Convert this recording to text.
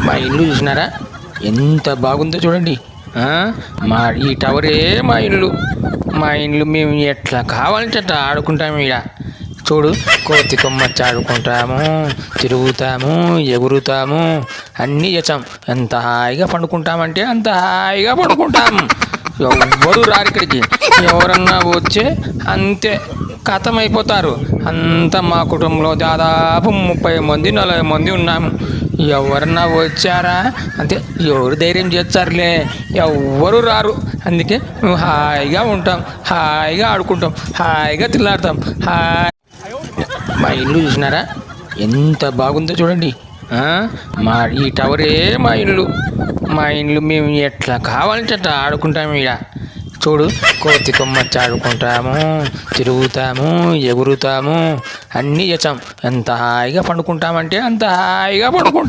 మా ఇల్లు చూసినారా ఎంత బాగుందో చూడండి. మా ఈ టవరే మా ఇల్లు మేము ఎట్లా కావాలంటే అట్లా ఆడుకుంటాము. ఇక చూడు, కోతి కొమ్మచ్చి ఆడుకుంటాము, తిరుగుతాము, ఎగురుతాము, అన్నీ చేస్తాం. ఎంత హాయిగా పండుకుంటామంటే అంత హాయిగా పండుకుంటాము. ఎవ్వరు రారు ఇక్కడికి. ఎవరన్నా వచ్చే అంతే అయిపోతారు. అంతా మా కుటుంబంలో దాదాపు 30 మంది 40 మంది ఉన్నాము. ఎవరన్నా వచ్చారా అంతే, ఎవరు ధైర్యం చేస్తారులే, ఎవ్వరు రారు. అందుకే మేము హాయిగా ఉంటాం, హాయిగా ఆడుకుంటాం, హాయిగా తిల్లాడతాం. మా ఇల్లు చూసినారా ఎంత బాగుందో చూడండి. మా ఈ టవరే మా ఇల్లు మేము ఎట్లా కావాలంటే అట్లా ఆడుకుంటాము. ఇక చూడు, కోతి కొమ్మచ్చి ఆడుకుంటాము, తిరుగుతాము, ఎగురుతాము, అన్నీ చేస్తాం. ఎంత హాయిగా పండుకుంటామంటే అంత హాయిగా పండుకుంటాం.